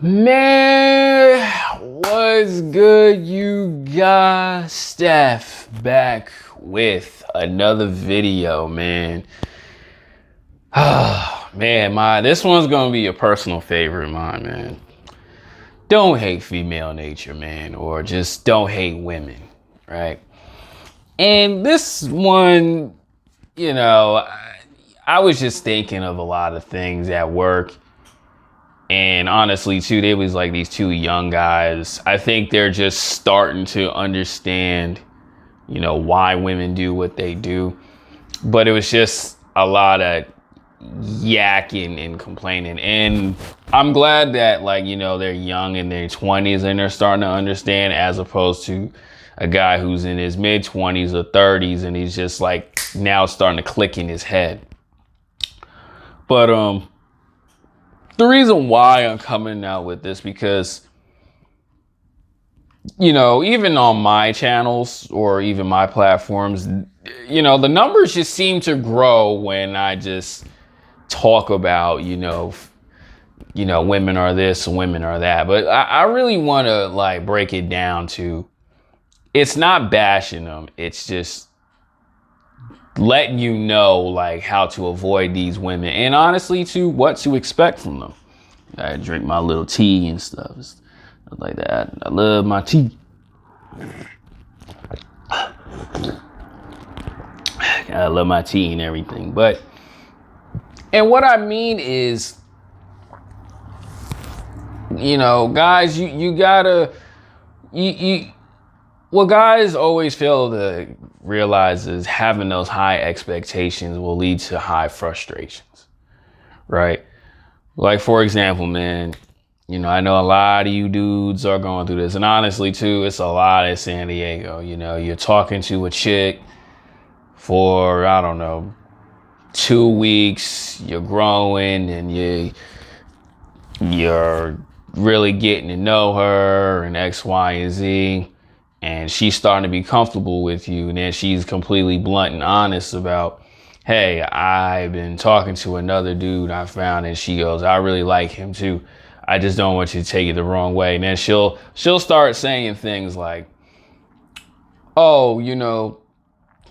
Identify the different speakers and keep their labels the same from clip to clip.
Speaker 1: Man, what's good, you guys? Steph back with another video, man. This one's gonna be a personal favorite of mine, man. Don't hate female nature, man, or just don't hate women, right? And this one, I was just thinking of a lot of things at work. And honestly, too, they was like these two young guys. I think they're just starting to understand, why women do what they do. But it was just a lot of yakking and complaining. And I'm glad that, they're young in their 20s and they're starting to understand, as opposed to a guy who's in his mid 20s or 30s and he's just like now starting to click in his head. But, the reason why I'm coming out with this, because, even on my channels or even my platforms, the numbers just seem to grow when I just talk about, women are this, women are that. But I really want to break it down to, it's not bashing them. It's just letting you know how to avoid these women, and honestly too, what to expect from them. I drink my little tea and stuff like that. I love my tea. I love my tea and everything. And what I mean is, guys, you gotta, what guys always fail to realize is having those high expectations will lead to high frustrations, right? Like, for example, man, I know a lot of you dudes are going through this. And honestly, too, it's a lot in San Diego. You're talking to a chick for, 2 weeks. You're growing and you're really getting to know her and X, Y, and Z. And she's starting to be comfortable with you. And then she's completely blunt and honest about, hey, I've been talking to another dude I found, and she goes, I really like him too. I just don't want you to take it the wrong way. And then she'll start saying things like, oh,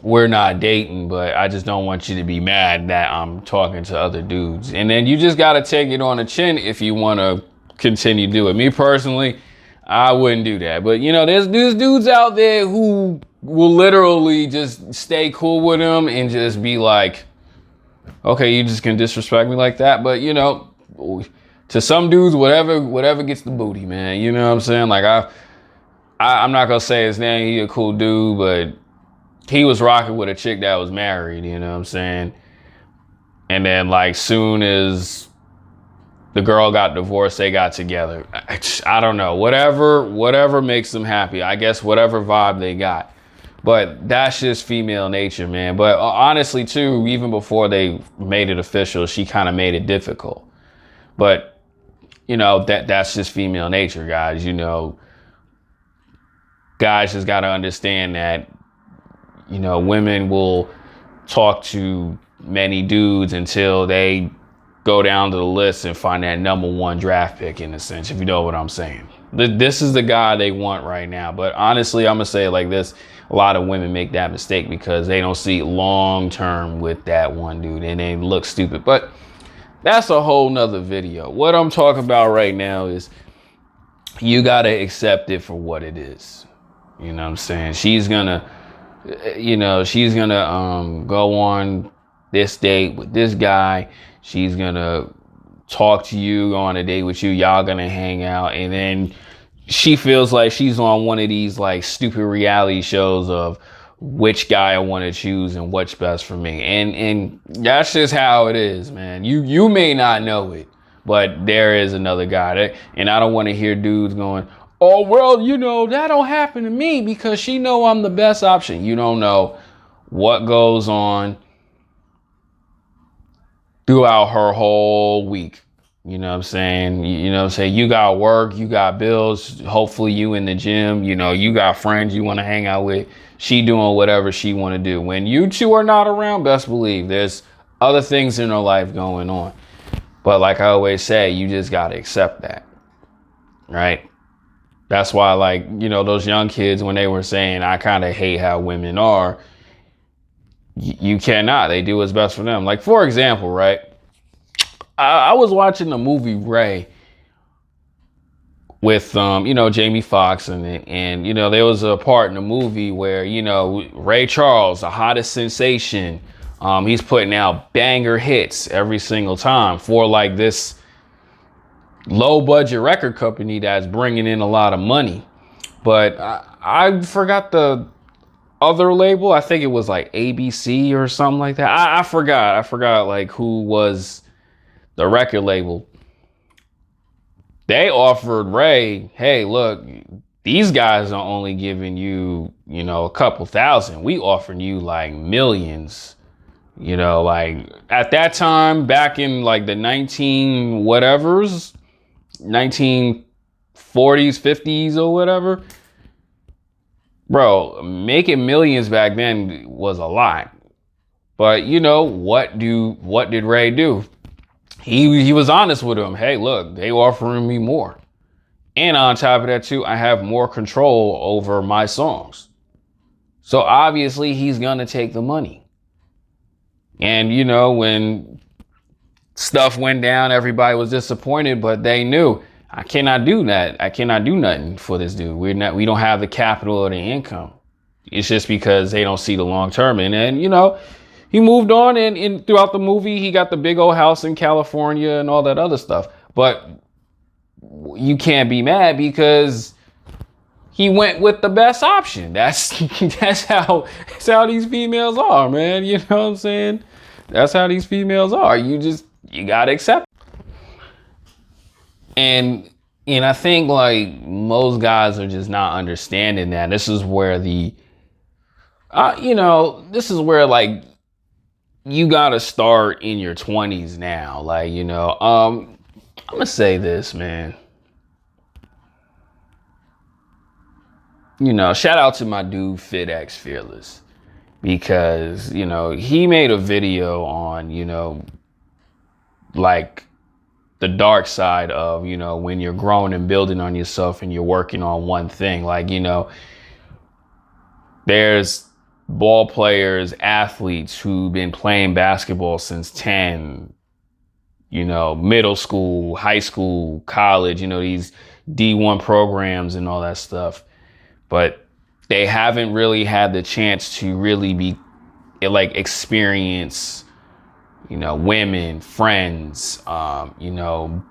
Speaker 1: we're not dating, but I just don't want you to be mad that I'm talking to other dudes. And then you just got to take it on the chin if you want to continue to do it. Me personally, I wouldn't do that. But, there's dudes out there who will literally just stay cool with him and just be like, okay, you just can disrespect me like that. But, to some dudes, whatever gets the booty, man. You know what I'm saying? I'm not going to say his name. He a cool dude, but he was rocking with a chick that was married, you know what I'm saying? And then soon as the girl got divorced, they got together. I don't know, whatever makes them happy. I guess whatever vibe they got. But that's just female nature, man. But honestly, too, even before they made it official, she kind of made it difficult. But, that's just female nature, guys. Guys just got to understand that, women will talk to many dudes until they go down to the list and find that number one draft pick, in a sense, if you know what I'm saying. This is the guy they want right now. But honestly, I'm going to say it like this. A lot of women make that mistake because they don't see long term with that one dude and they look stupid. But that's a whole nother video. What I'm talking about right now is you got to accept it for what it is. You know what I'm saying? She's going to go on this date with this guy. She's going to talk to you, go on a date with you. Y'all going to hang out. And then she feels like she's on one of these stupid reality shows of which guy I want to choose and what's best for me. And that's just how it is, man. You may not know it, but there is another guy. And I don't want to hear dudes going, oh, well, that don't happen to me because she know I'm the best option. You don't know what goes on throughout her whole week. You know what I'm saying? You got work, you got bills. Hopefully you in the gym, you got friends you want to hang out with. She doing whatever she want to do. When you two are not around, best believe there's other things in her life going on. But like I always say, you just got to accept that. right? That's why, like, you know, those young kids, when they were saying, I kind of hate how women are, you cannot. They do what's best for them. Like, for example, right? I was watching the movie Ray with, you know, Jamie Foxx in it. And, you know, there was a part in the movie where, you know, Ray Charles, the hottest sensation, he's putting out banger hits every single time for like this low budget record company that's bringing in a lot of money. But I forgot the other label. I think it was like ABC or something like that. I forgot like who was the record label. They offered Ray, hey, look, these guys are only giving you, you know, a couple thousand. We offering you like millions. You know, like at that time, back in like the 1940s, 50s or whatever, bro, making millions back then was a lot. But you know, what did Ray do? He was honest with him. Hey, look, they offering me more. And on top of that too, I have more control over my songs. So obviously he's gonna take the money. And you know, when stuff went down, everybody was disappointed, but they knew I cannot do that. I cannot do nothing for this dude. We don't have the capital or the income. It's just because they don't see the long term. And you know, he moved on, and throughout the movie, he got the big old house in California and all that other stuff. But you can't be mad because he went with the best option. That's how these females are, man. You know what I'm saying? That's how these females are. You gotta accept it. And I think like most guys are just not understanding that. This is where this is where like you gotta start in your 20s now. Like, you know, I'm gonna say this, man. You know, shout out to my dude FitX Fearless, because, you know, he made a video on, you know, like the dark side of, you know, when you're growing and building on yourself and you're working on one thing. Like, you know, there's ball players, athletes who've been playing basketball since 10, you know, middle school, high school, college, you know, these D1 programs and all that stuff. But they haven't really had the chance to really be like experience, you know, women, friends, you know,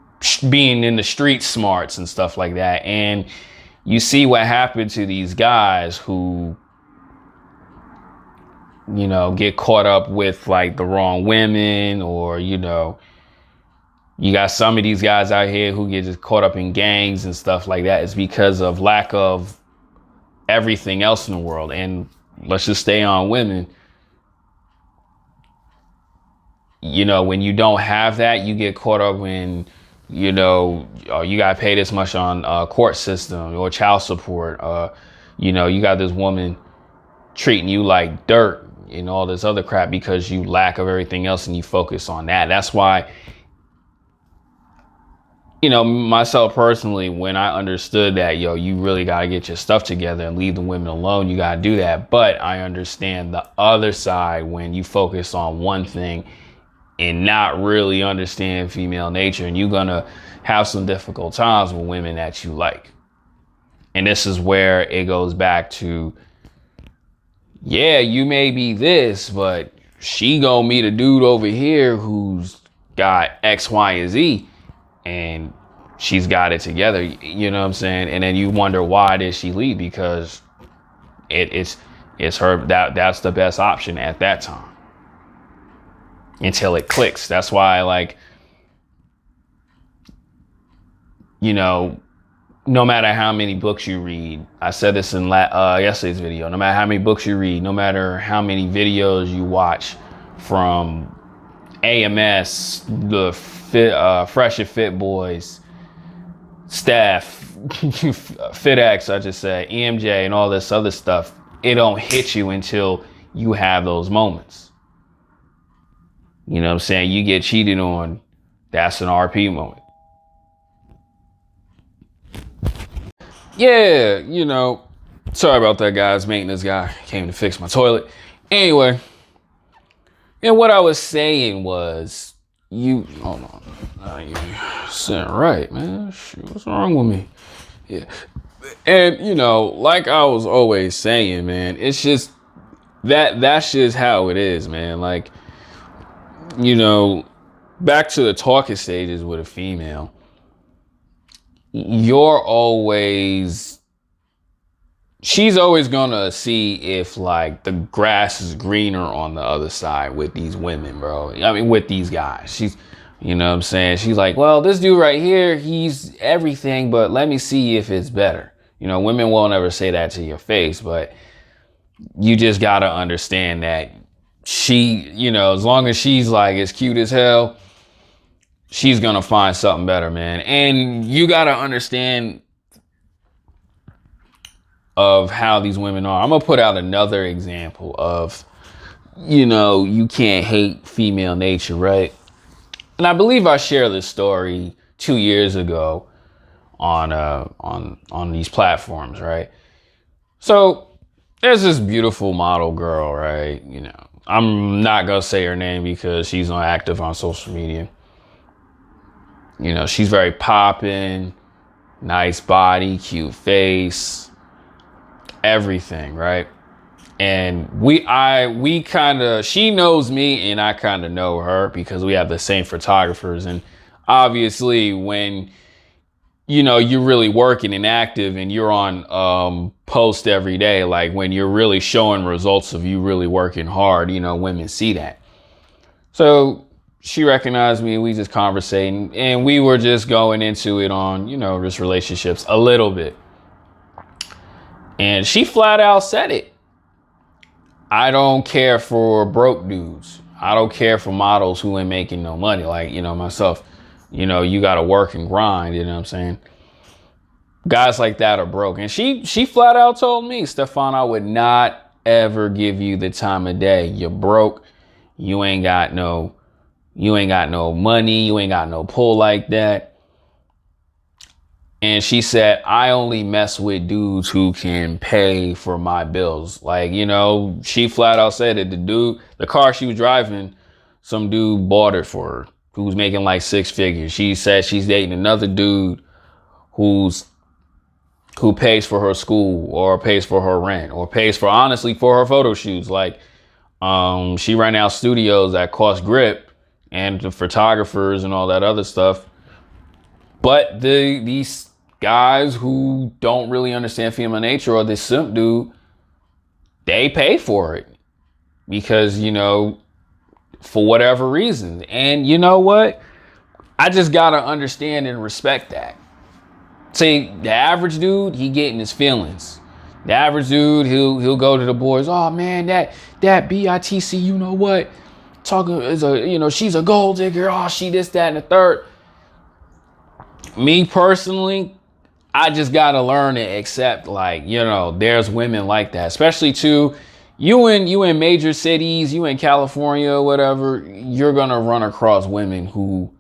Speaker 1: being in the street smarts and stuff like that. And you see what happened to these guys who, you know, get caught up with like the wrong women, or, you know, you got some of these guys out here who get just caught up in gangs and stuff like that. It's because of lack of everything else in the world. And let's just stay on women. You know, when you don't have that, you get caught up in, you know, you got to pay this much on court system or child support. You know, you got this woman treating you like dirt and all this other crap because you lack of everything else and you focus on that. That's why, you know, myself personally, when I understood that, yo, you really got to get your stuff together and leave the women alone, you got to do that. But I understand the other side when you focus on one thing and not really understand female nature, and you're going to have some difficult times with women that you like. And this is where it goes back to, yeah, you may be this, but she gonna meet a dude over here who's got X, Y, and Z, and she's got it together. You know what I'm saying? And then you wonder, why did she leave? Because it's her, that's the best option at that time until it clicks. That's why, like, you know, no matter how many books you read, I said this in yesterday's video, no matter how many books you read, no matter how many videos you watch from AMS, the Fresh and Fit Boys, Steph, FitX, I just said, EMJ, and all this other stuff, it don't hit you until you have those moments. You know what I'm saying? You get cheated on, that's an RP moment. yeah, sorry about that, guys. Maintenance guy came to fix my toilet. Anyway, and what I was saying was, hold on. You sitting right, man. Shoot, what's wrong with me? Yeah. And, like I was always saying, man, it's just that's just how it is, man. Like, back to the talking stages with a female, she's always gonna see if like the grass is greener on the other side with these women, bro. I mean, with these guys. She's, what I'm saying? She's like, well, this dude right here, he's everything, but let me see if it's better. Women won't ever say that to your face, but you just gotta understand that she, as long as she's like as cute as hell, she's gonna find something better, man. And you gotta understand of how these women are. I'm gonna put out another example of, you can't hate female nature, right? And I believe I shared this story 2 years ago on these platforms, right? So there's this beautiful model girl, right? I'm not gonna say her name because she's not active on social media. She's very poppin', nice body, cute face, everything, right? And she knows me and I kind of know her because we have the same photographers. And obviously when, you're really working and active and you're on post every day, like when you're really showing results of you really working hard, women see that. So she recognized me and we just conversating and we were just going into it on, just relationships a little bit. And she flat out said it. I don't care for broke dudes. I don't care for models who ain't making no money. Like, myself, you got to work and grind. You know what I'm saying? Guys like that are broke. And she flat out told me, Stefan, I would not ever give you the time of day. You're broke. You ain't got no money. You ain't got no pull like that. And she said, I only mess with dudes who can pay for my bills. Like, she flat out said that the car she was driving, some dude bought it for her who was making like 6 figures. She said she's dating another dude who pays for her school or pays for her rent or pays for her photo shoots. Like, she ran out studios that cost grip and the photographers and all that other stuff. But these guys who don't really understand female nature or this simp dude, they pay for it because, for whatever reason. And you know what? I just got to understand and respect that. See, the average dude, he getting his feelings. The average dude, he'll go to the boys. Oh man, that BITC, you know what? Talking is she's a gold digger. Oh, she this, that, and the third. Me personally, I just gotta learn to accept, like, there's women like that, especially too. You in major cities, you in California, whatever, you're gonna run across women who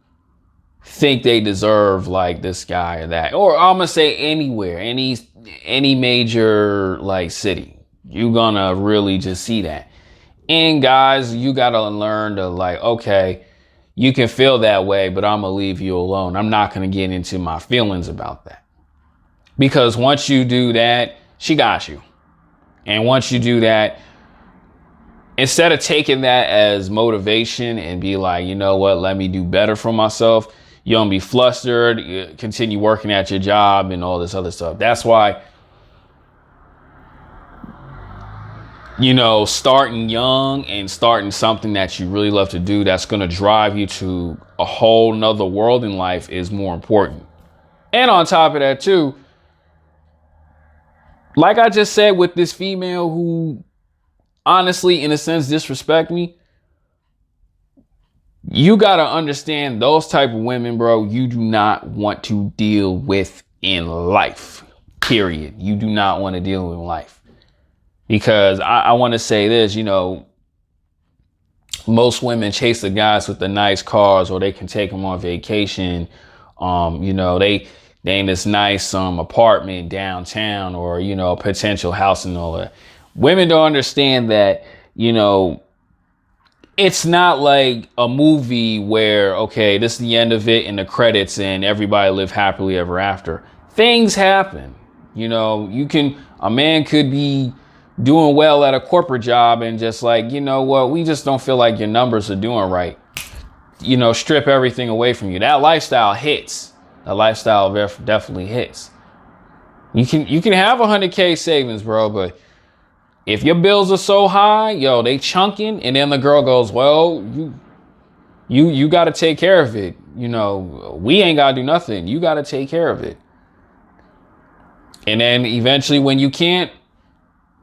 Speaker 1: think they deserve like this guy or that, or I'm gonna say anywhere, any major like city, you're gonna really just see that. And guys, you gotta learn to like, okay, you can feel that way, but I'm gonna leave you alone. I'm not gonna get into my feelings about that. Because once you do that, she got you. And once you do that, instead of taking that as motivation and be like, you know what, let me do better for myself, you don't be flustered, continue working at your job and all this other stuff. That's why, starting young and starting something that you really love to do that's going to drive you to a whole nother world in life is more important. And on top of that too, like I just said with this female who honestly, in a sense, disrespect me, you got to understand those type of women, bro, you do not want to deal with in life, period. You do not want to deal with in life. Because I want to say this, most women chase the guys with the nice cars or they can take them on vacation. they in this nice apartment downtown, or, you know, potential house and all that. Women don't understand that, you know, it's not like a movie where, okay, this is the end of it and the credits and everybody live happily ever after. Things happen. You know, a man could be doing well at a corporate job and just like, you know what, we just don't feel like your numbers are doing right. You know, strip everything away from you. That lifestyle hits. That lifestyle definitely hits. You can have 100K savings, bro, but if your bills are so high, yo, they chunking, and then the girl goes, well, you got to take care of it. You know, we ain't got to do nothing. You got to take care of it. And then eventually when you can't,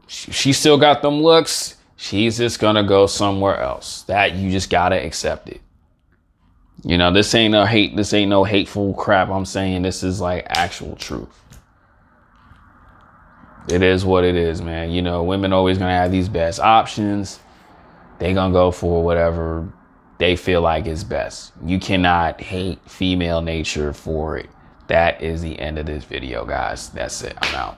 Speaker 1: she still got them looks. She's just going to go somewhere else. That you just got to accept it. You know, this ain't no hateful crap I'm saying. This is like actual truth. It is what it is, man. You know, women always gonna have these best options. They gonna go for whatever they feel like is best. You cannot hate female nature for it. That is the end of this video, guys. That's it. I'm out.